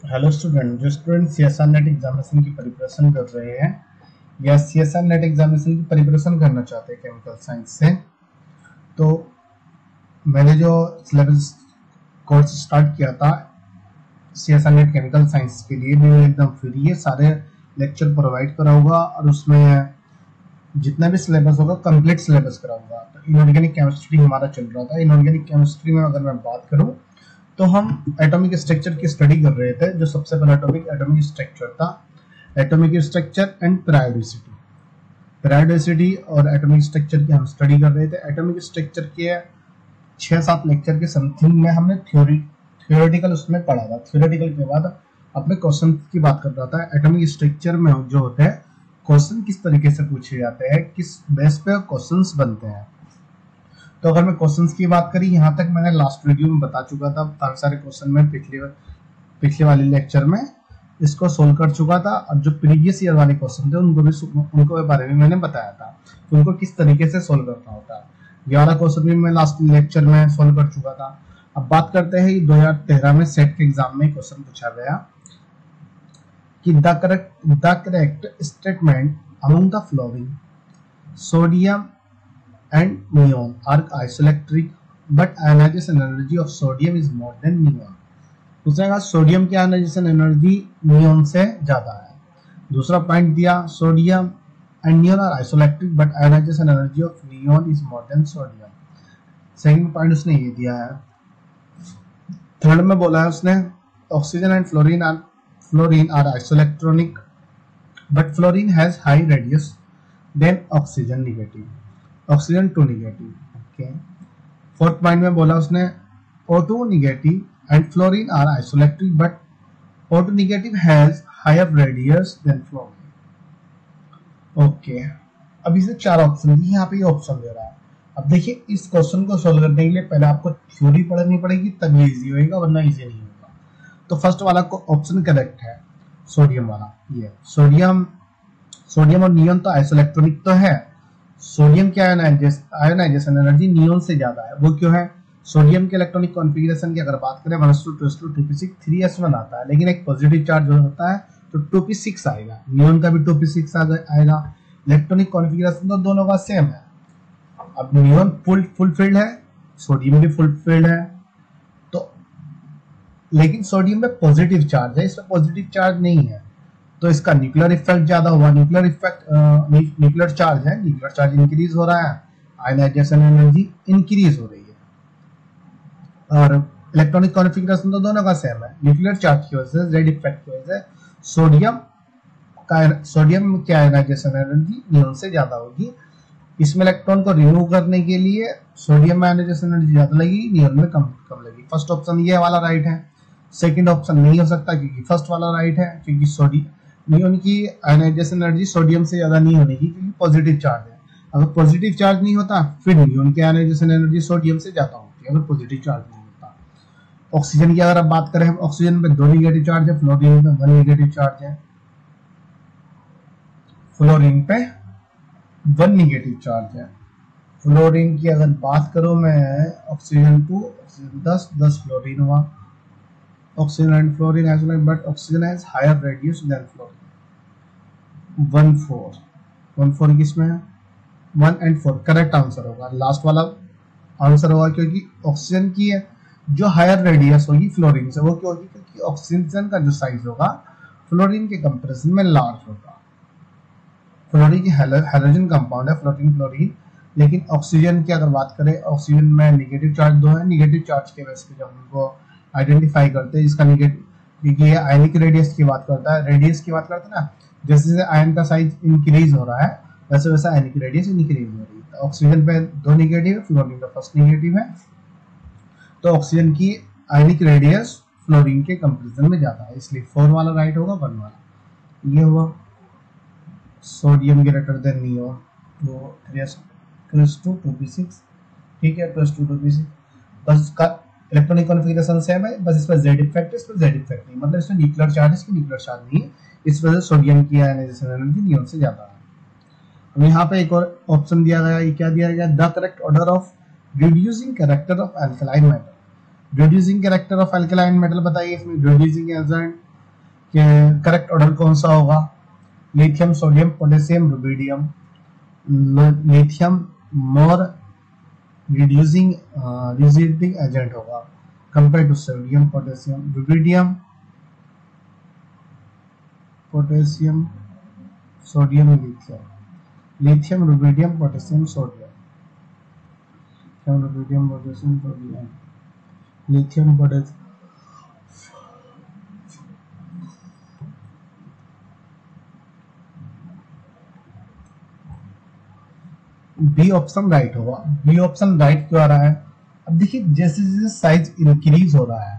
Hello student, जो student CSR net examination की preparation कर रहे हैं या सीएसआर नेट एग्जामिनेशन की प्रिपरेशन करना चाहते हैं केमिकल साइंस से, तो मैंने जो सिलेबस कोर्स स्टार्ट किया था सीएसआर नेट केमिकल साइंस के लिए, भी एकदम फ्री है। सारे लेक्चर प्रोवाइड कराऊंगा और उसमें जितना भी सिलेबस होगा कंप्लीट सिलेबस कराऊंगा। तो इनऑर्गेनिक केमिस्ट्री हमारा चल रहा था। इनऑर्गेनिक केमिस्ट्री में अगर मैं बात करूं तो हम एटॉमिक स्ट्रक्चर की स्टडी कर रहे थे। जो सबसे पहला टॉपिक एटॉमिक स्ट्रक्चर था, एटॉमिक स्ट्रक्चर एंड पेरियोडिसिटी और एटॉमिक स्ट्रक्चर की हम स्टडी कर रहे थे। एटॉमिक स्ट्रक्चर के 6-7 लेक्चर के समथिंग में हमने थियोरेटिकल उसमें पढ़ा था। थियोरेटिकल के बाद अपने क्वेश्चन की बात कर रहा था। एटॉमिक स्ट्रक्चर में जो होते हैं क्वेश्चन किस तरीके से पूछे जाते हैं, किस बेस पे क्वेश्चंस बनते हैं। तो अगर मैं क्वेश्चंस की बात करी, यहाँ तक मैंने लास्ट वीडियो में बता चुका था। काफी सारे क्वेश्चन में पिछले वाले लेक्चर में इसको सोल्व कर चुका था, और जो प्रीवियस ईयर वाले क्वेश्चन थे उनको बारे में मैंने बताया था कि उनको किस तरीके से सोल्व करना होता है। ये वाला क्वेश्चन भी मैं लास्ट लेक्चर में सोल्व कर चुका था। अब बात करते हैं 2013 में सेट के एग्जाम में क्वेश्चन पूछा गया कि the correct statement among the flooring sodium and neon are isoelectric but ionization energy of sodium is more than neon। दूसरा कहा सोडियम की आयनाइजेशन एनर्जी नियोन से ज्यादा है। दूसरा पॉइंट दिया sodium and neon are isoelectric but ionization energy of neon is more than sodium. Second point उसने ये दिया है। थर्ड में बोला है उसने oxygen and fluorine are isoelectronic but fluorine has high radius than oxygen negative, oxygen two negative. Okay. Fourth point में बोला उसने O2 negative and fluorine are isoelectric but O2 negative has higher radius than fluorine. Okay. अब इसे 4 option दिए, यहाँ पे ये option दे रहा है। अब देखिए, इस क्वेश्चन को सोल्व करने के लिए पहले आपको थ्योरी पढ़नी पड़ेगी, तब ये इजी होगा, वरना इजी नहीं होगा। तो फर्स्ट वाला ऑप्शन करेक्ट है, सोडियम वाला। ये सोडियम और नियोन तो आइसोइलेक्ट्रॉनिक तो है। सोडियम की आयोनाइजेशन एनर्जी नियोन से ज्यादा है। वो क्यों है? सोडियम के इलेक्ट्रॉनिक कॉन्फ़िगरेशन की अगर बात करें 1s2 2s2 2p6 3s1 आता है, लेकिन एक पॉजिटिव चार्ज होता है तो 2p6 आएगा। नियोन का भी 2p6 आएगा। इलेक्ट्रॉनिक कॉन्फ़िगरेशन तो दोनों का सेम है। अब नियोन फुल फील्ड है, सोडियम भी फुल फील्ड है, तो लेकिन सोडियम में पॉजिटिव चार्ज है, इसमें पॉजिटिव चार्ज नहीं है, तो इसका न्यूक्लियर इफेक्ट ज्यादा हुआ। न्यूक्लियर चार्ज है, न्यूक्लियर चार्ज इंक्रीज हो रहा है, आयनाइजेशन एनर्जी इंक्रीज हो रही है। और इलेक्ट्रॉनिक कॉन्फ़िगरेशन तो दोनों का सेम है। न्यूक्लियर चार्ज की वजह से, जेड इफेक्ट की वजह से सोडियम की आयनाइजेशन एनर्जी नियोन से ज्यादा होगी। इसमें इलेक्ट्रॉन को रिमूव करने के लिए सोडियम में आयनाइजेशन एनर्जी ज्यादा लगेगी, नियोन में कम लगेगी। फर्स्ट ऑप्शन ये वाला राइट है। सेकंड ऑप्शन नहीं हो सकता क्योंकि फर्स्ट वाला राइट है, क्योंकि नियोन की आयनाइजेशन एनर्जी सोडियम से ज्यादा नहीं होने की, क्योंकि पॉजिटिव चार्ज है। अगर पॉजिटिव चार्ज नहीं होता फिर नियोन की आयनाइजेशन एनर्जी सोडियम से ज्यादा होती है, अगर पॉजिटिव चार्ज नहीं होता। ऑक्सीजन की अगर आप बात करें, ऑक्सीजन पे 2 नेगेटिव चार्ज है, फ्लोरीन पे 1 नेगेटिव चार्ज है। फ्लोरीन पे 1 नेगेटिव चार्ज है। फ्लोरीन की अगर बात करूं मैं, ऑक्सीजन 2, ऑक्सीजन 10 फ्लोरीन हुआ। Oxygen and fluorine as well, but oxygen has higher radius than fluorine। 1-4 किसमें है? 1 and 4 करेक्ट आंसर होगा, लास्ट वाला आंसर होगा, क्योंकि ऑक्सीजन की जो हायर रेडियस होगी फ्लोरीन से, वो क्यों होगी? क्योंकि ऑक्सीजन का जो साइज होगा फ्लोरीन के कंपैरिजन में लार्ज होगा। फ्लोरीन की हाइड्रोजन कंपाउंड है फ्लोरीन, लेकिन ऑक्सीजन की अगर बात करें, ऑक्सीजन में नेगेटिव चार्ज 2 है। नेगेटिव चार्ज के बेस पे जब उनको आइडेंटिफाई करते हैं, इसका नेगेटिव, क्योंकि ये आयनिक रेडियस की बात करता है, रेडियस की बात करते हैं ना, जैसे जैसे आयन का साइज इंक्रीज हो रहा है वैसे वैसे आयनिक रेडियस इंक्रीज हो रही है। तो ऑक्सीजन पे 2 नेगेटिव है, फ्लोरीन पे फर्स्ट नेगेटिव है, तो ऑक्सीजन की आयनिक रेडियस फ्लोरीन के कंपैरिजन में ज्यादा है, इसलिए 4 वाला राइट होगा। 1 वाला ये हुआ। सोडियम ग्रेटर देन नियोन, तो 3s2 2p6, ठीक है, 2s2 2p6। बस इसका इलेक्ट्रॉनिक कॉन्फ़िगरेशन सेम है, बस इस पर जेड इफेक्ट है, इस पर जेड इफेक्ट नहीं, मतलब इसमें न्यूक्लियर चार्ज, इसकी न्यूक्लियर चार्ज नहीं है, इस वजह से सोडियम की आयनाइजेशन एनर्जी नियोन से ज्यादा है। अब यहाँ पे एक और ऑप्शन दिया गया, ये क्या दिया गया? The correct order of reducing character of alkaline metal. Reducing character of alkaline metal बताइए। इसमें रिड्यूसिंग एजेंट कि करेक्ट ऑर्डर कौन सा होगा? Lithium, sodium, potassium, rubidium. Lithium more reducing reducing agent होगा compare to sodium, potassium. Rubidium, potassium, sodium, lithium. Lithium, rubidium, potassium, sodium. Rubidium, potassium, sodium. Lithium, potassium. B option right होगा। B option right क्यों आ रहा है? अब देखिए जैसे जैसे साइज इंक्रीज हो रहा है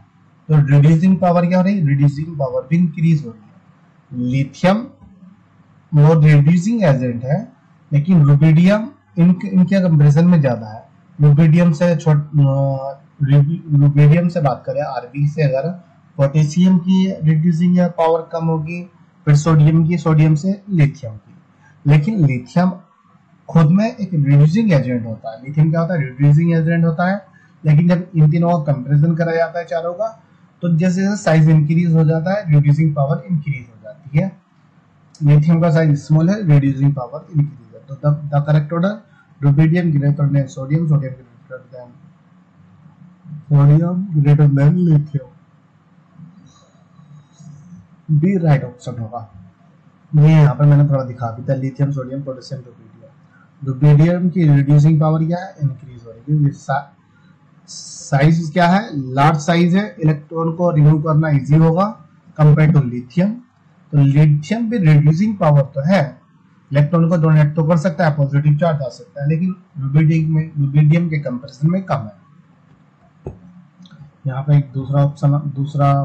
तो रिड्यूसिंग पावर क्या हो रही है? रिड्यूसिंग पावर भी इंक्रीज हो रही है। लिथियम मोर रिड्यूसिंग एजेंट है, लेकिन रुबिडियम इनके कंपेरिजन में ज्यादा है। रुबिडियम से रुबिडियम से बात करें आरबी से, अगर पोटेशियम की रिड्यूसिंग पावर कम होगी, फिर सोडियम की, सोडियम से लिथियम की। लेकिन लिथियम खुद में एक रिड्यूसिंग एजेंट होता है। लिथियम क्या होता है? रिड्यूसिंग एजेंट होता है। लेकिन जब इन तीनों का कंपैरिजन करा जाता है चारों का, तो जैसे जैसे साइज इंक्रीज हो जाता है रिड्यूसिंग पावर इंक्रीज हो जाती है। लिथियम का साइज स्मॉल है, रिड्यूसिंग पावर इंक्रीज है। तो the correct order rubidium greater than sodium, sodium greater than sodium greater than lithium. B right option होगा। ये यहाँ पर मैंने थोड़ा दिखा भी था, lithium, sodium, potassium, rubidium. Rubidium की रिड्यूसिंग पावर क्या है? इंक्रीज हो रही है। साइज क्या है? लार्ज साइज है, इलेक्ट्रॉन को रिमूव करना इजी होगा कंपेयर टू लिथियम। तो लिथियम भी रिड्यूसिंग पावर तो है, इलेक्ट्रॉन को डोनेट तो कर सकता है, पॉजिटिव चार्ज आ सकता है, लेकिन रुबिडियम के कंपैरिजन में कम है। यहाँ पे एक दूसरा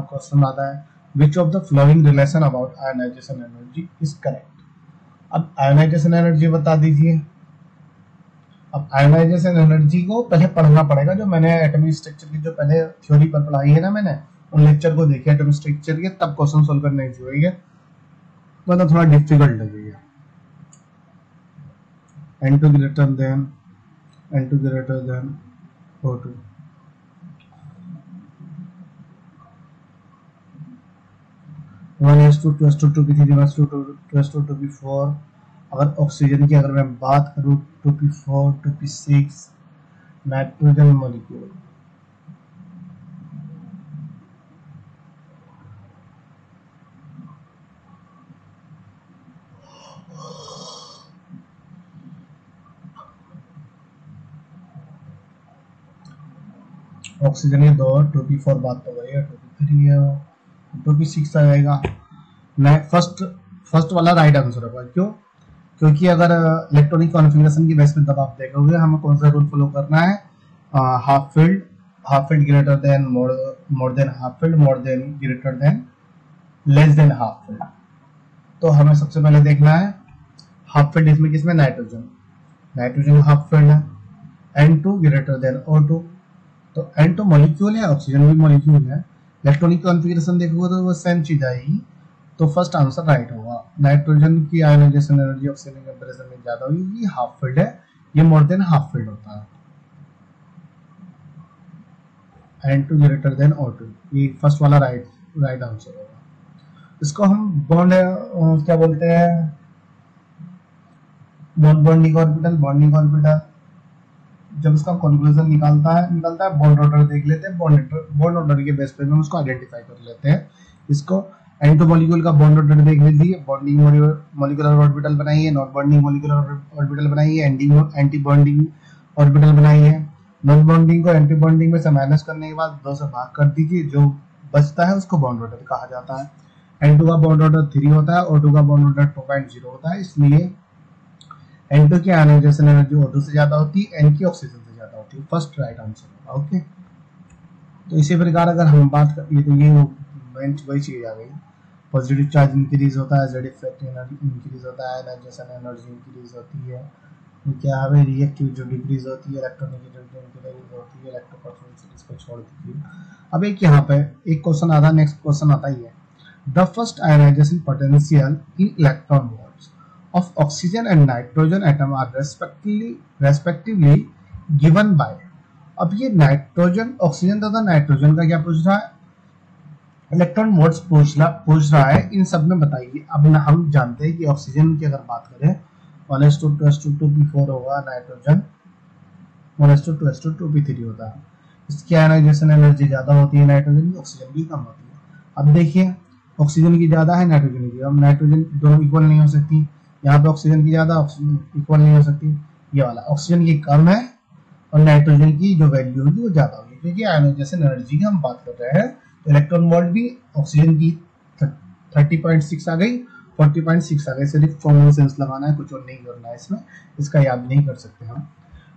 क्वेश्चन आता है, which of the following relation about ionization energy is correct? अब आयोनाइजेशन एनर्जी बता दीजिए। अब आयोनाइजेशन एनर्जी को पहले पढ़ना पड़ेगा, जो मैंने एटॉमिक स्ट्रक्चर की जो पहले थ्योरी पर पढ़ाई है ना, मैंने उन लेक्चर को देखे एटॉमिक स्ट्रक्चर के, तब क्वेश्चन सोल्व करना इजी होगा, वरना थोड़ा डिफिकल्ट लगेगा। N2 greater than N2 greater than O2। One S two S two two की three S two two S two की फोर। अगर ऑक्सीजन की अगर मैं बात करूँ 2p4 2p6 nitrogen molecule. Oxygen ये दो, 2p4 बात तो वही है, 2p3 है, 2p6 आ जाएगा। फर्स्ट वाला राइट आंसर होगा। क्यों? क्योंकि अगर इलेक्ट्रॉनिक कॉन्फ़िगरेशन की बेस पे तब आप देखोगे हमें कौन सा रूल फॉलो करना है, half field greater than more than half field, more than greater than less than half field. तो हमें सबसे पहले देखना है हाफ फील्ड, इसमें किसमें? नाइट्रोजन हाफ फील्ड है। N2 ग्रेटर देन O2, तो N2 मॉलिक्यूल है, ऑक्सीजन भी मॉलिक्यूल है। इलेक्ट्रॉनिक कॉन्फ़िगरेशन देखोगे तो वो सेम चीज आएगी, तो फर्स्ट आंसर राइट होगा। नाइट्रोजन की आयोनाइजेशन एनर्जी ऑक्सीजन के कंपैरिजन में ज्यादा होगी, ये हाफ फील्ड है, ये मोर देन हाफ फील्ड होता है। N2 ग्रेटर देन O2, ये फर्स्ट वाला राइट आंसर होगा। इसको हम बॉन्ड क्या बोलते हैं? Bonding orbital. जब इसका कंक्लूजन निकलता है बॉन्ड ऑर्डर देख लेते हैं, बॉन्ड ऑर्डर के बेस पे हम उसको आइडेंटिफाई कर लेते हैं। इसको N2 मॉलिक्यूल का बॉन्ड ऑर्डर देख लीजिए, बॉन्डिंग मॉलिक्यूलर ऑर्बिटल बनाई है, नॉन बॉन्डिंग मॉलिक्यूलर ऑर्बिटल बनाई है, एंटी बॉन्डिंग ऑर्बिटल बनाई है। नॉन बॉन्डिंग को एंटी बॉन्डिंग में से माइनस करने के बाद 2 से भाग कर दीजिए, जो बचता है उसको बॉन्ड ऑर्डर कहा जाता है। N2 का बॉन्ड ऑर्डर 3 होता है, O2 का बॉन्ड ऑर्डर 2.0 होता है, इसलिए N2 की आयोनाइजेशन एनर्जी O2 से ज्यादा होती है, N की ऑक्सीजन से ज्यादा होती है। फर्स्ट राइट आंसर होगा। ओके, तो इसी प्रकार अगर हम बात करें तो ये वही चीज आ गई, पॉजिटिव चार्ज इंक्रीज होता है, जेड इफेक्ट इंक्रीज होता है, आयोनाइजेशन एनर्जी इंक्रीज होती है, क्या है रिएक्टिव जो डिक्रीज होती है, इलेक्ट्रोनेगेटिविटी इंक्रीज होती है, इलेक्ट्रोपोटेंशियल को छोड़ दीजिए। अब एक यहाँ पे एक क्वेश्चन आता है, नेक्स्ट क्वेश्चन आता ही है, the first ionization potential in electron volts of oxygen and nitrogen atom are respectively given by। अब ये नाइट्रोजन, ऑक्सीजन तथा नाइट्रोजन का क्या पूछ रहा है? इलेक्ट्रॉन वोल्ट्स पूछ रहा है, इन सब में बताइए। अब हम जानते हैं कि ऑक्सीजन की अगर बात करें 1s2 2s2 2p4 होगा, नाइट्रोजन 1s2 2s2 2p3 होता है। इसकी आयनाइजेशन एनर्जी ज्यादा होती है नाइट्रोजन की, ऑक्सीजन की कम होती है। अब देखिए ऑक्सीजन की ज्यादा है, नाइट्रोजन की, अब नाइट्रोजन दोनों इक्वल नहीं हो सकती, यहाँ पे ऑक्सीजन की ज्यादा, ऑक्सीजन इक्वल नहीं हो सकती। ये वाला ऑक्सीजन की कम है और नाइट्रोजन की जो वैल्यू होगी वो ज्यादा होगी, क्योंकि आयनाइजेशन एनर्जी की हम बात कर रहे हैं। तो इलेक्ट्रॉन वोल्ट भी ऑक्सीजन की 30.6 आ गई, 40.6 आ गई। सिर्फ कॉमन सेंस लगाना है, कुछ और नहीं करना है इसमें, इसका याद नहीं कर सकते हम।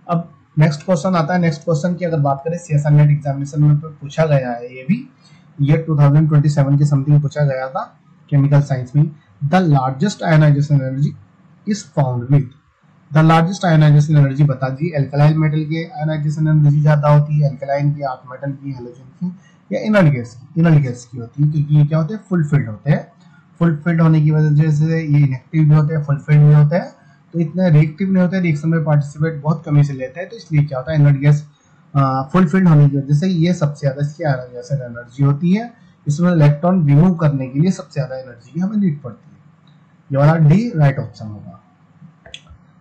अब नेक्स्ट क्वेश्चन आता है। नेक्स्ट क्वेश्चन की अगर बात करें सीएसआई नेट एग्जामिनेशन में तो पूछा गया है, ये भी ये 2027 के समथिंग पूछा गया था केमिकल साइंस में। The largest ionization energy is found with, the largest ionization energy बता दी। एल्कलाइन मेटल की आयनाइजेशन एनर्जी ज्यादा होती है, एल्कलाइन की, आर्क मेटल की, हैलोजन की, या इनर्ट गैस की। इनर्ट गैस की होती है, क्योंकि ये क्या होते हैं, फुल फिल्ड होते हैं। फुल फिल्ड होने की वजह से ये इनएक्टिव भी होते हैं, फुल फिल्ड भी होते हैं, तो इतने रिएक्टिव नहीं होते, रिएक्शन में पार्टिसिपेट बहुत कमी से लेते हैं। तो इसलिए क्या होता है, इनर्ट गैस फुल फिल्ड होने की वजह से ये सबसे ज्यादा इसकी आयनाइजेशन एनर्जी होती है। इसमें इलेक्ट्रॉन रिमूव करने के लिए सबसे ज्यादा एनर्जी की हमें नीड पड़ती है। ये वाला डी राइट ऑप्शन होगा।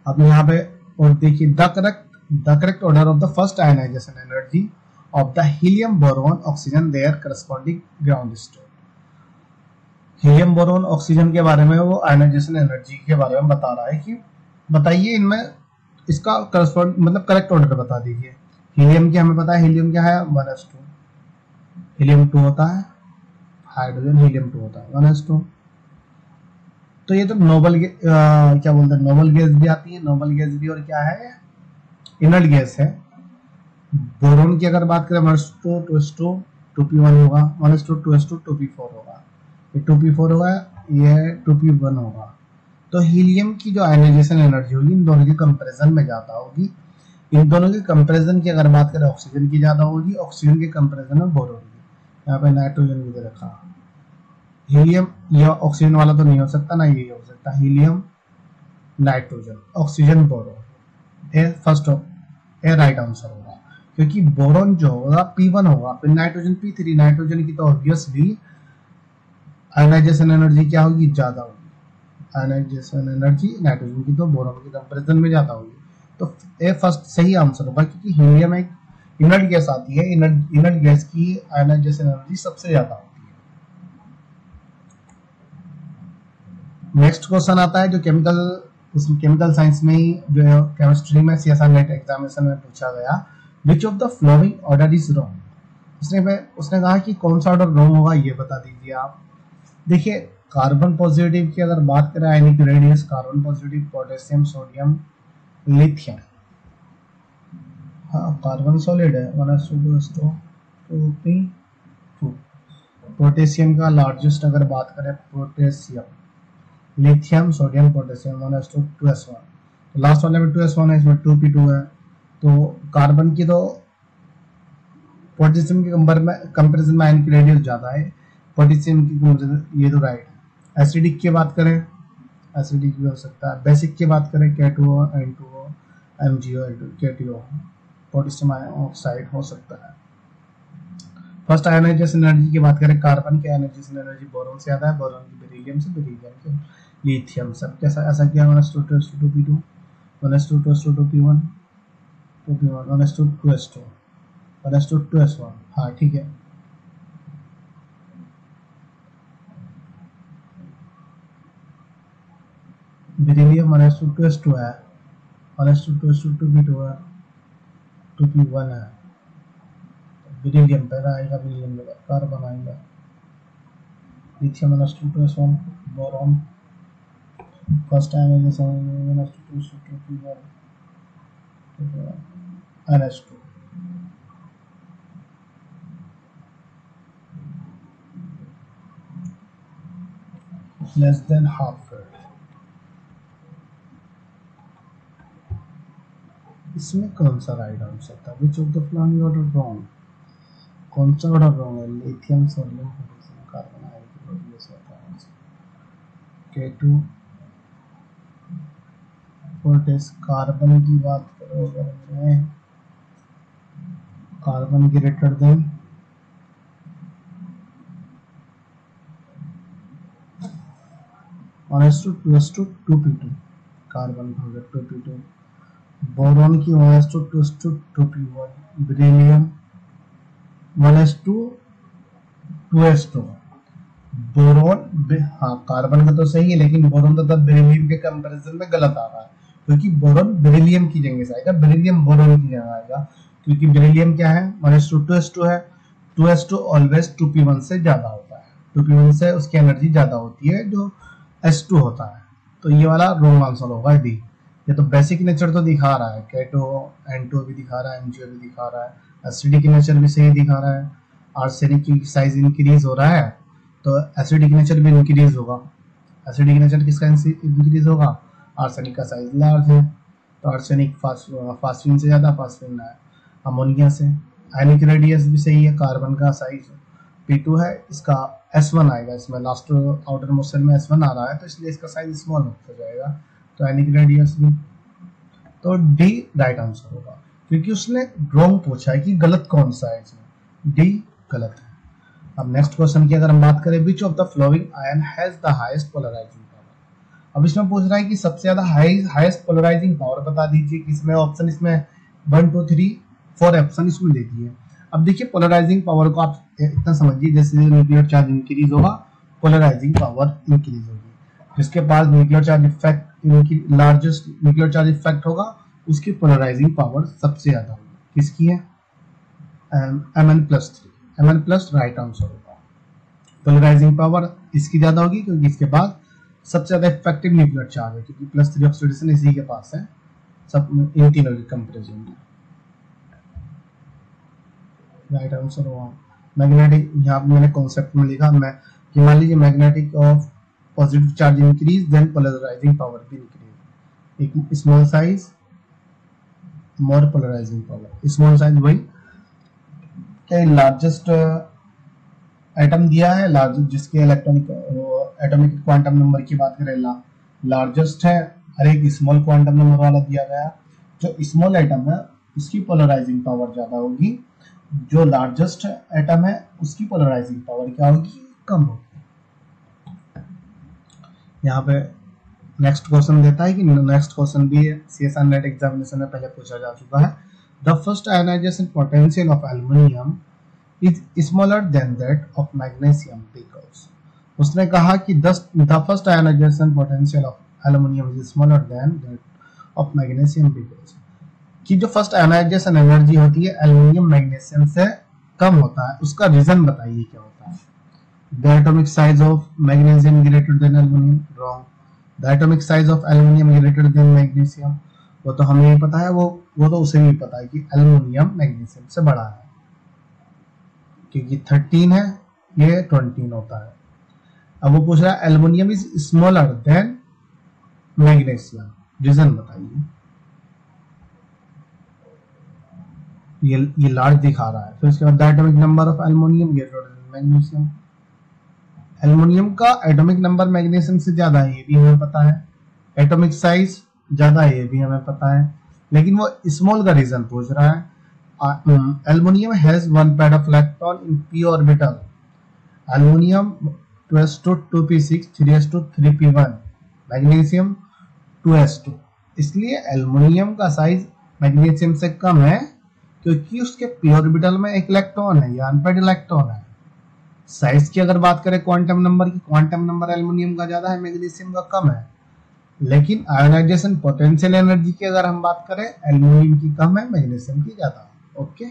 अब यहाँ पे और देखिए the correct order of the first ionization energy of the helium boron oxygen their corresponding ground state. Helium boron oxygen के बारे में वो आयनाइजेशन एनर्जी के बारे में बता रहा है कि बताइए इनमें इसका करस्पॉन्ड मतलब करेक्ट ऑर्डर बता दीजिए। हीलियम की हमें पता है, हीलियम क्या है 1s2, हीलियम 2 होता है, हाइड्रोजन हीलियम 2 होता है 1s2। तो ये तो नोबल क्या बोलते हैं, नोबल गैस भी आती है, नोबल गैस भी, और क्या है, इनर्ट गैस है। बोरोन की अगर बात करें 1s2 2s2 2p1 होगा, 1s2 2s2 2p4 होगा, ये 2p4 होगा, ये 2p1 होगा। तो हीलियम की जो आयनाइजेशन एनर्जी होगी इन दोनों के कंपैरिजन में ज्यादा होगी। इन दोनों के कंपैरिजन की अगर बात करें ऑक्सीजन की ज्यादा होगी, ऑक्सीजन के कंपैरिजन में बोरोन की। यहाँ पे नाइट्रोजन भी दे रखा, हीलियम या ऑक्सीजन वाला तो नहीं हो सकता ना, ये हो सकता helium nitrogen oxygen boron. A first A right answer होगा, क्योंकि बोरोन जो होगा P1 होगा, फिर नाइट्रोजन P3। नाइट्रोजन की तो ऑब्वियसली आयनाइजेशन एनर्जी क्या होगी, ज्यादा होगी। आयनाइजेशन एनर्जी नाइट्रोजन की तो बोरोन के कंपैरिजन में ज्यादा होगी। तो ए फर्स्ट सही आंसर होगा, क्योंकि हीलियम एक इनर्ट गैस आती है, इनर्ट गैस की आयनाइजेशन एनर्जी सबसे ज्यादा होती है। नेक्स्ट क्वेश्चन आता है जो केमिकल साइंस में ही, जो केमिस्ट्री में सीएसआई नेट एग्जामिनेशन में पूछा गया। विच of the flowing order is wrong. उसने कहा कि कौन सा ऑर्डर रॉन्ग होगा, ये बता दीजिए आप। देखिए कार्बन पॉजिटिव की अगर बात करें, ionic radius carbon positive, potassium, sodium, lithium. हाँ कार्बन सॉलिड है 1s2 2p2। पोटेशियम का लार्जेस्ट अगर बात करें, potassium, lithium, sodium, potassium 1s2 2s1। Last वाले में 2s1 है, इसमें 2p2 है। तो कार्बन की तो पोटेशियम के कंपैरिजन में आयनिक रेडियस ज्यादा है, पोटेशियम की कंपैरिजन, ये तो राइट है। एसिडिक की बात करें, एसिडिक भी हो सकता है। बेसिक की बात करें, K2O N2O MgO KTO, potassium oxide हो सकता है। फर्स्ट आयनाइजेशन एनर्जी की बात करें, कार्बन की आयनाइजेशन एनर्जी बोरोन से ज्यादा है, बोरोन की बेरिलियम से, बेरिलियम से लिथियम। सब कैसा ऐसा किया 1s2 2p2, 1s2 2p1, 2p1, 1s2 2s2, 1s2 2s1। हाँ ठीक है। बेरिलियम 1s2 2s2 है, 1s2 2s2 2p2 है, 2p1 है। बेरिलियम पहला आएगा, बेरिलियम के बाद कार्बन आएगा, lithium 1s2 2s1, boron first ionization 1s2 2s2 2p1 NH2। Less than half filled. इसमें कौन सा राइट आंसर था, which of the following order wrong. कौन सा ऑर्डर रॉन्ग है, lithium, sodium, potassium, carbon, ionic radius होता है। K2 पोटेश, कार्बन की बात करो अगर मैं, carbon greater than 1:2:2p2, carbon का हो गया 2p2, बोरॉन की 1:2:2p1, बेरिलियम 1:2:2s2। बोरोन, हाँ कार्बन का तो सही है, लेकिन बोरोन तो तब बेरिलियम के कंपैरिजन में गलत आ रहा है, क्योंकि बोरोन बेरिलियम की जगह से आएगा, बेरिलियम बोरोन की जगह आएगा, क्योंकि बेरिलियम क्या है 1:2:2 है, 2s2 ऑलवेज 2p1 से ज्यादा होता है, 2p1 से उसकी एनर्जी ज्यादा होती है जो s2 होता है, तो ये वाला रॉन्ग आंसर होगा डी। ये तो बेसिक नेचर तो दिखा रहा है, केटो N2 भी दिखा रहा है, NGO भी दिखा रहा है, एसिडिक नेचर भी सही दिखा रहा है, आर्सेनिक की साइज इंक्रीज हो रहा है तो एसिडिक नेचर भी इंक्रीज होगा। एसिडिक नेचर किसका इंक्रीज होगा, आर्सेनिक का साइज लार्ज है, तो आर्सेनिक फास्फीन से ज्यादा, फास्फीन है अमोनिया से। आयनिक रेडियस भी सही है, कार्बन का साइज P2 है, इसका S1 आएगा, इसमें लास्ट आउटर मोस्ट में S1 आ रहा है, तो इसलिए इसका साइज स्मॉल हो जाएगा, तो आयनिक रेडियस भी, तो डी राइट आंसर होगा, क्योंकि उसने रॉन्ग पूछा है कि गलत कौन सा है, इसमें डी गलत है। अब नेक्स्ट क्वेश्चन की अगर हम बात करें, which of the following ion has the highest polarizing power. अब इसमें पूछ रहा है कि सबसे ज्यादा हाईएस्ट पोलराइजिंग पावर बता दीजिए, किसमें ऑप्शन, इसमें 1 2 3 4 ऑप्शन इसमें दे दिए। अब देखिए पोलराइजिंग पावर को आप इतना समझिए, जैसे न्यूक्लियर चार्ज इंक्रीज होगा पोलराइजिंग पावर इंक्रीज होगी, जिसके पास nuclear charge effect largest nuclear charge effect होगा उसकी पोलराइजिंग पावर सबसे ज्यादा होगी, किसकी है Mn+3, Mn+ राइट आंसर होगा। पोलराइजिंग पावर इसकी ज्यादा होगी क्योंकि इसके बाद सबसे ज्यादा इफेक्टिव न्यूक्लियर चार्ज है, क्योंकि +3 ऑक्सीडेशन इसी के पास है, सब इन तीनों के कंपैरिजन में राइट आंसर होगा। मैग्नेटिक, यहाँ पे मैंने कॉन्सेप्ट में लिखा मैं कि मान लीजिए magnetic of positive charge increase then polarizing power भी इंक्रीज, एक small size more polarizing power, small size वही क्या लार्जेस्ट एटम दिया है, लार्जेस्ट जिसके इलेक्ट्रॉनिक एटॉमिक क्वांटम नंबर की बात करें लार्जेस्ट है, हर एक स्मॉल क्वांटम नंबर वाला दिया गया, जो स्मॉल एटम है उसकी पोलराइजिंग पावर ज्यादा होगी, जो लार्जेस्ट एटम है उसकी पोलराइजिंग पावर क्या होगी, कम होगी। यहाँ पे नेक्स्ट क्वेश्चन देता है कि नेक्स्ट क्वेश्चन भी CSR नेट एग्जामिनेशन में पहले पूछा जा चुका है, the first ionization potential of aluminium is smaller than that of magnesium, because उसने कहा कि the first ionization potential of aluminium is smaller than that of magnesium, because कि जो फर्स्ट आयनाइजेशन एनर्जी होती है एल्युमिनियम मैग्नीशियम से कम होता है, उसका रीजन बताइए क्या होता है। The atomic size of magnesium greater than aluminium, wrong. The atomic size of aluminium greater than magnesium, वो तो हमें ही पता है, वो तो उसे भी पता है कि एल्युमिनियम मैग्नीशियम से बड़ा है, क्योंकि 13 है ये 20 होता है। अब वो पूछ रहा है aluminium is smaller than magnesium, reason बताइए। ये लार्ज दिखा रहा है, फिर उसके बाद atomic number of aluminium greater than magnesium, aluminium का एटॉमिक नंबर मैग्नीशियम से ज्यादा है, ये भी हमें पता है, एटॉमिक साइज ज्यादा है, ये भी हमें पता है, लेकिन वो स्मॉल का रीजन पूछ रहा है। Aluminium has 1 pair of electron in p orbital, aluminium 2s2 3s2 magnesium 2s2, इसलिए एल्युमिनियम का साइज मैग्नीशियम से कम है क्योंकि उसके p ऑर्बिटल में एक इलेक्ट्रॉन है, या अनपेड इलेक्ट्रॉन है। साइज की अगर बात करें क्वांटम नंबर की, क्वांटम नंबर एल्युमिनियम का ज्यादा है, मैग्नीशियम का कम है, लेकिन आयोनाइजेशन पोटेंशियल एनर्जी की अगर हम बात करें एल्युमिनियम की कम है, मैग्नीशियम की ज्यादा। ओके,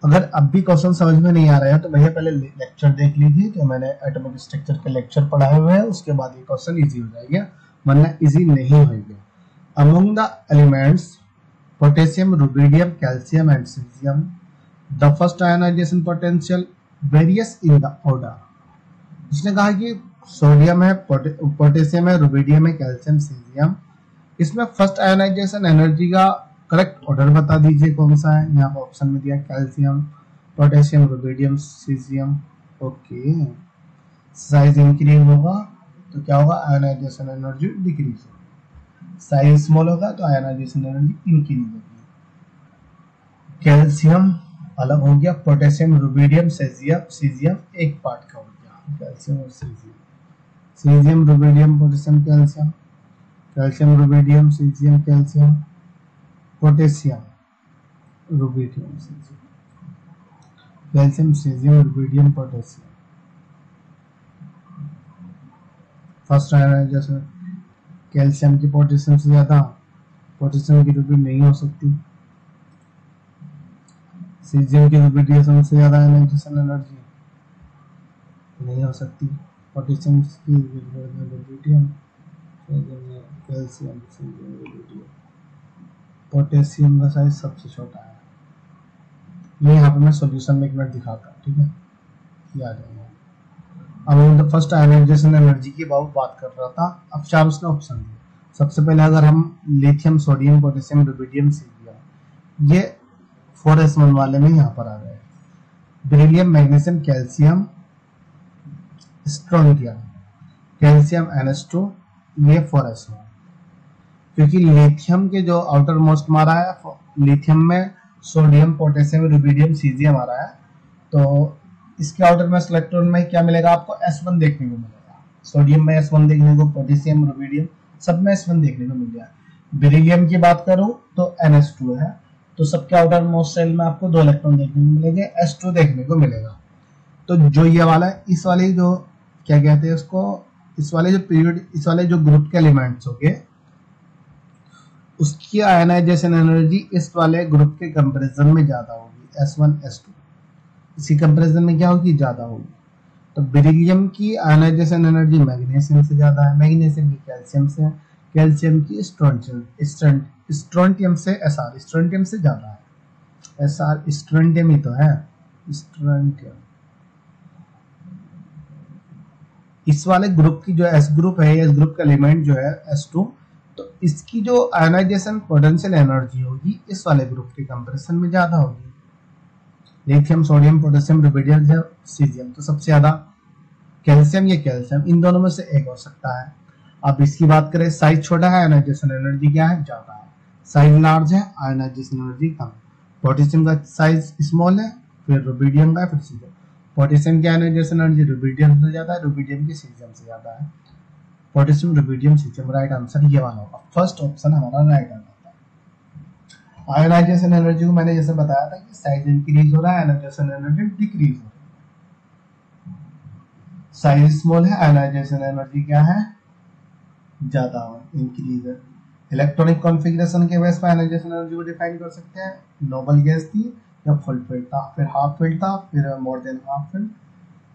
अगर अब भी क्वेश्चन समझ में नहीं आ रहा है तो भैया पहले लेक्चर देख लीजिए, जो मैंने एटॉमिक स्ट्रक्चर के लेक्चर पढ़ाए हुए हैं, उसके बाद ये क्वेश्चन इजी हो जाएगा, वरना इजी नहीं होगा। Among the elements potassium, rubidium, calcium and caesium, the first ionization potential various in the order. उसने कहा कि सोडियम है, पोटेशियम है, रुबिडियम है, कैल्शियम, सीजियम, इसमें फर्स्ट आयोनाइजेशन एनर्जी का करेक्ट ऑर्डर बता दीजिए कौन सा है। यहाँ पर ऑप्शन में दिया calcium, potassium, rubidium, caesium. Okay, size increase होगा तो क्या होगा, आयोनाइजेशन एनर्जी डिक्रीज होगी, साइज स्मॉल होगा तो आयोनाइजेशन एनर्जी इंक्रीज होगी। कैल्शियम अलग हो गया, पोटेशियम, रुबिडियम, सीजियम एक पार्ट का हो गया, कैल्शियम और caesium, caesium, rubidium, potassium, calcium, calcium, rubidium, caesium, calcium, potassium, rubidium, caesium, calcium, caesium, rubidium, potassium. First ionization calcium की पोटेशियम से ज्यादा, पोटेशियम की रुबिडियम नहीं हो सकती, सीजियम की रुबिडियम से ज्यादा आयोनाइजेशन एनर्जी नहीं हो सकती, पोटेशियम की rubidium, calcium, caesium, rubidium, potassium का साइज सबसे छोटा है। ये यहाँ पे मैं सॉल्यूशन में एक मिनट दिखाता हूँ, ठीक है, ये आ जाएगा। अब हम द फर्स्ट आयोनाइजेशन एनर्जी की बात कर रहा था। अब 4 उसने ऑप्शन दिए। सबसे पहले अगर हम lithium, sodium, potassium, rubidium, caesium, ये 4s1 वाले में यहाँ पर आ गए। Beryllium, magnesium, calcium, strontium, calcium NH2, ये 4s1। क्योंकि लिथियम के जो आउटर मोस्ट मारा है, लिथियम में सोडियम, पोटेशियम, रुबिडियम, सीजियम आ रहा है, तो इसके आउटर मोस्ट इलेक्ट्रॉन में क्या मिलेगा आपको? S1 देखने को मिलेगा। सोडियम में S1 देखने को, पोटेशियम, रुबिडियम सब में S1 देखने को मिल गया। बेरिलियम की बात करूं तो NH2 है, तो सबके आउटर मोस्ट शेल में आपको 2 इलेक्ट्रॉन देखने को मिलेंगे, S2 देखने को मिलेगा। तो जो ये वाला है, इस वाले जो क्या कहते हैं उसको, इस वाले जो पीरियड, इस वाले जो ग्रुप के एलिमेंट्स होंगे, उसकी आयनाइजेशन एनर्जी इस वाले ग्रुप के कंपैरिजन में ज्यादा होगी, S1 S2। इसी कंपैरिजन में क्या होगी? ज्यादा होगी। तो बेरिलियम की आयनाइजेशन एनर्जी मैग्नीशियम से ज्यादा है, मैग्नीशियम की कैल्शियम से, कैल्शियम की स्ट्रोंटियम से, स्ट्रोंटियम से ज्यादा है। स्ट्रोंटियम ही तो है, स्ट्रोंटियम। इस वाले ग्रुप की जो S ग्रुप है, S ग्रुप का एलिमेंट जो है S2, तो इसकी जो आयनाइजेशन पोटेंशियल एनर्जी होगी इस वाले ग्रुप के कंपैरिजन में ज्यादा होगी। Lithium, sodium, potassium, rubidium, caesium, तो सबसे ज्यादा कैल्शियम या कैल्शियम, इन दोनों में से एक हो सकता है। अब इसकी बात करें, साइज छोटा है, आयनाइजेशन एनर्जी क्या है? ज्यादा है। साइज लार्ज है, आयनाइजेशन एनर्जी कम। पोटेशियम का साइज स्मॉल है, फिर रुबिडियम का, फिर सीजियम। पोटेशियम की आयनाइजेशन एनर्जी रुबिडियम से ज्यादा है, रुबिडियम की सीजियम से ज्यादा है। Potassium, rubidium, caesium, right answer ये वाला होगा। फर्स्ट ऑप्शन हमारा राइट आंसर। आयोनाइजेशन एनर्जी को मैंने जैसे बताया था कि साइज इंक्रीज हो रहा है, आयोनाइजेशन एनर्जी डिक्रीज हो रही है। साइज स्मॉल है, आयोनाइजेशन एनर्जी क्या है? ज्यादा हो, इंक्रीज है। इलेक्ट्रॉनिक कॉन्फ़िगरेशन के बेस पर आयोनाइजेशन एनर्जी को डिफाइन कर सकते हैं। नोबल गैस थी या फुल फिल्ड था, फिर हाफ फिल्ड था, फिर मोर देन हाफ फिल्ड,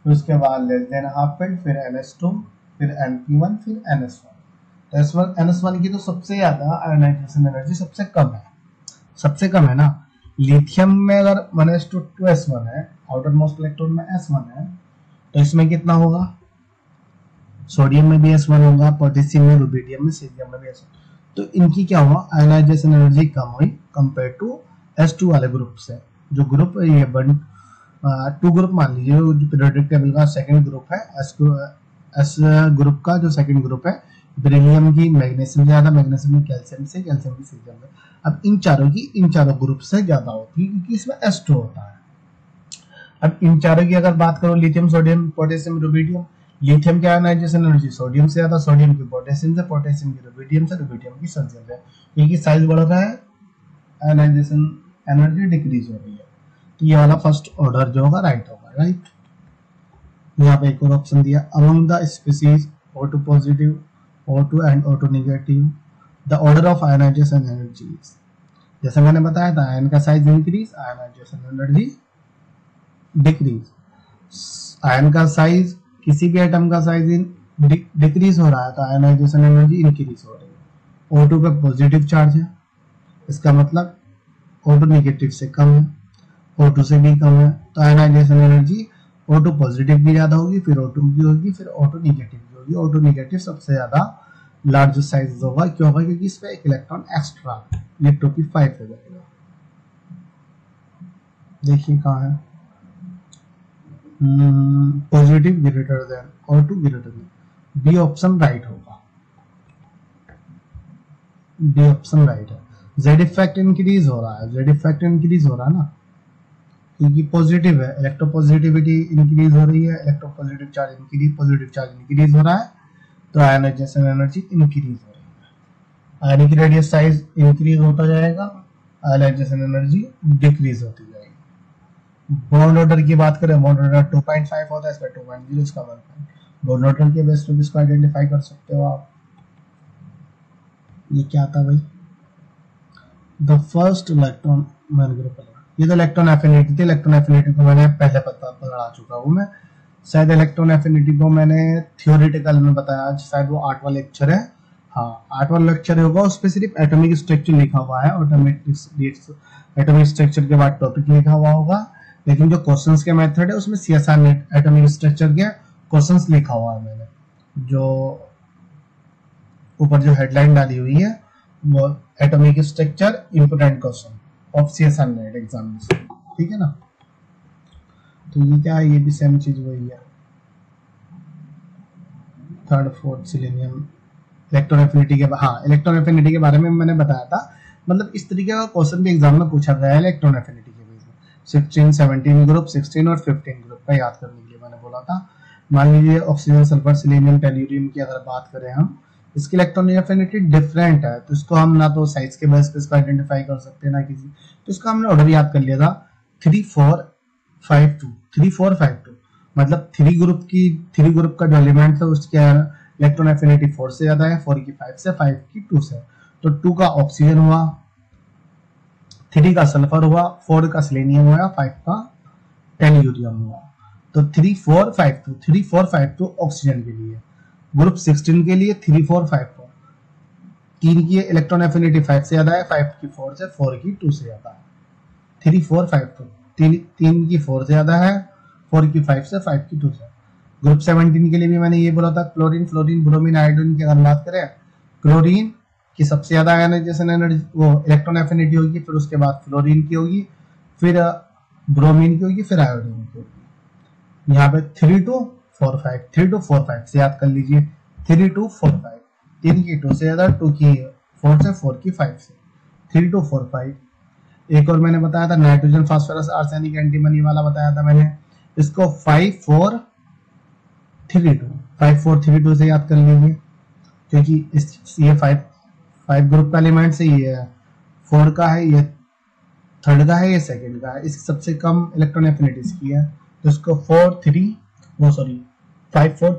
फिर उसके बाद लेस देन हाफ फिल्ड, फिर NH2, फिर NP1, फिर NS1। तो NS1 की तो सबसे ज्यादा आयोनाइजेशन एनर्जी सबसे कम है, सबसे कम है ना। लिथियम में अगर 1:2s1 है, आउटर मोस्ट इलेक्ट्रॉन में S1 है, तो इसमें कितना होगा? सोडियम में भी S1 होगा, पोटेशियम में, रुबिडियम में, सीजियम में भी S1। तो इनकी क्या हुआ? आयनाइजेशन एनर्जी कम हुई कंपेयर टू S2 वाले ग्रुप से। जो ग्रुप ये 2 ग्रुप मान लीजिए, जो पीरियोडिक टेबल का सेकंड ग्रुप है, S ग्रुप का जो सेकंड ग्रुप है, बेरिलियम की मैग्नीशियम ज्यादा, मैग्नीशियम की कैल्शियम से, कैल्शियम की सीजियम से। अब इन चारों ग्रुप से ज्यादा होती है, क्योंकि इसमें S2 होता है। अब इन चारों की अगर बात करो, lithium, sodium, potassium, rubidium, lithium की आयनाइजेशन एनर्जी सोडियम से ज्यादा, सोडियम की पोटेशियम से, पोटेशियम की रुबिडियम से, रुबिडियम की सीजियम से। क्योंकि साइज बढ़ रहा है, आयनाइजेशन एनर्जी डिक्रीज हो रही है। तो ये वाला फर्स्ट ऑर्डर जो होगा राइट होगा, राइट। यहाँ पे एक और ऑप्शन दिया, among the species O2 positive, O2 and O2 negative, the order of ionization energies. जैसे मैंने बताया था, आयन का size increase, ionization energy decrease. Ion का साइज, किसी भी एटम का साइज डिक्रीज हो रहा है, तो आयनाइजेशन एनर्जी इंक्रीज हो रही है। O2 पे पॉजिटिव चार्ज है, इसका मतलब O2 नेगेटिव से कम है, O2 से भी कम है, तो आयनाइजेशन एनर्जी O2 पॉजिटिव की ज्यादा होगी, फिर O2 की होगी, फिर O2 नेगेटिव की होगी। O2 नेगेटिव सबसे ज्यादा लार्ज साइज होगा, क्यों होगा? क्योंकि इसमें एक इलेक्ट्रॉन एक्स्ट्रा, ये 2p5 हो जाएगा। देखिए कहाँ है, positive greater than O2 greater than, B option right होगा, बी ऑप्शन राइट है। जेड इफेक्ट इंक्रीज हो रहा है, जेड इफेक्ट इंक्रीज हो रहा है ना, क्योंकि पॉजिटिव है, इलेक्ट्रोपॉजिटिविटी इंक्रीज हो रही है, electropositive charge increase, positive charge increase हो रहा है, तो आयनाइजेशन एनर्जी इंक्रीज हो रही है। आयनिक रेडियस साइज इंक्रीज होता जाएगा, आयनाइजेशन एनर्जी डिक्रीज होती जाएगी। बॉन्ड ऑर्डर की बात करें, बॉन्ड ऑर्डर 2.5 होता है, इसका 2.0, इसका 1. बॉन्ड ऑर्डर के बेस पे इसको आइडेंटिफाई कर सकते हो आप। ये क्या आता भाई, the first electron man group, ये तो इलेक्ट्रॉन एफिनिटी थी। इलेक्ट्रॉन एफिनिटी को मैंने पहले पढ़ा चुका हूँ मैं, शायद इलेक्ट्रॉन एफिनिटी को मैंने थियोरेटिकल में बताया, आज शायद वो 8वां लेक्चर है। हाँ 8वां लेक्चर होगा, उस पर सिर्फ एटॉमिक स्ट्रक्चर लिखा हुआ है, एटॉमिक स्ट्रक्चर के बाद टॉपिक लिखा हुआ होगा, लेकिन जो क्वेश्चंस के मेथड है उसमें CSR एटॉमिक स्ट्रक्चर के क्वेश्चंस लिखा हुआ है मैंने, जो ऊपर जो हेडलाइन डाली हुई है वो atomic structure important question of CSR net exam में, ठीक है ना। तो ये क्या है, ये भी सेम चीज वही है, third fourth selenium. Electron affinity के, हाँ इलेक्ट्रॉन एफिनिटी के बारे में मैंने बताया था, मतलब इस तरीके का क्वेश्चन भी एग्जाम में पूछा गया है इलेक्ट्रॉन एफिनिटी के बेस में। 16, 17 ग्रुप, 16 और 15 ग्रुप का याद करने के लिए मैंने बोला था। मान लीजिए ऑक्सीजन, सल्फर, सिलेनियम, टेल्यूरियम की अगर बात करें हम, इसकी इलेक्ट्रॉन एफिनिटी डिफरेंट है, तो इसको हम ना तो साइज के बेस पे इसको आइडेंटिफाई कर सकते हैं ना किसी, तो इसका हमने ऑर्डर याद कर लिया था 3 4 5 2, 3 4 5 2, मतलब 3 ग्रुप का जो एलिमेंट है उसके इलेक्ट्रॉन एफिनिटी 4 से ज्यादा है, 4 की 5 से, 5 की 2 से, तो 2 का ऑक्सीजन हुआ, 3 का सल्फर हुआ, 4 का सिलेनियम हुआ, 5 का टेल्यूरियम हुआ। तो 3 4 5 2, 3 4 5 2 ऑक्सीजन के लिए। ग्रुप 16 के लिए 3 4 5 4, 3 की इलेक्ट्रॉन एफिनिटी 5 से ज्यादा है, 5 की 4 से, 4 की 2 से ज्यादा है। 3 4 5 2, 3 की 4 से ज्यादा है, 4 की 5 से, 5 की 2 से। ग्रुप 17 के लिए भी मैंने ये बोला था, क्लोरीन, फ्लोरीन, ब्रोमीन, आयोडीन की अगर बात करें, क्लोरीन की सबसे ज्यादा आयनाइजेशन एनर्जी वो इलेक्ट्रॉन एफिनिटी होगी, फिर उसके बाद फ्लोरीन की होगी, फिर ब्रोमीन की होगी, फिर आयोडीन की होगी। यहाँ पे 3 2 4 5, 3 2 4 5 से याद कर लीजिए, 3 2 4 5, 3 की 2 से ज्यादा, 2 की 4 से, 4 की 5 से, 3 2 4 5। एक और मैंने बताया था नाइट्रोजन, फास्फोरस, आर्सेनिक, एंटीमनी वाला बताया था मैंने, इसको 5 4 3 2, 5 4 3 2 से याद कर लीजिए, क्योंकि ये 5 ग्रुप का एलिमेंट से, ये 4 का है, ये थर्ड का है, ये सेकंड का है, इसकी सबसे कम इलेक्ट्रॉन एफिनिटी इसकी है, तो इसको 5 4 3 2, 5 4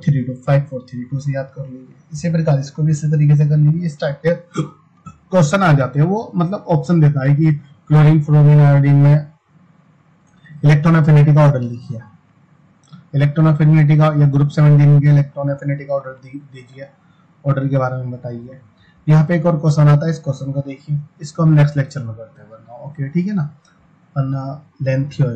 3 2 से याद कर लीजिए। इसी प्रकार इसको भी इसी तरीके से कर लीजिए। इस टाइप के क्वेश्चन आ जाते हैं, वो मतलब ऑप्शन देता है कि क्लोरीन, फ्लोरीन, आयोडीन में इलेक्ट्रॉन एफिनिटी का ऑर्डर लिखिए, इलेक्ट्रॉन एफिनिटी का, या ग्रुप 17 के इलेक्ट्रॉन एफिनिटी का ऑर्डर दीजिए, ऑर्डर के बारे में बताइए। यहाँ पे एक और क्वेश्चन आता है, इस क्वेश्चन को देखिए, इसको हम नेक्स्ट लेक्चर में करते हैं वरना, ओके ठीक है ना, वरना लेंथ थ्योरी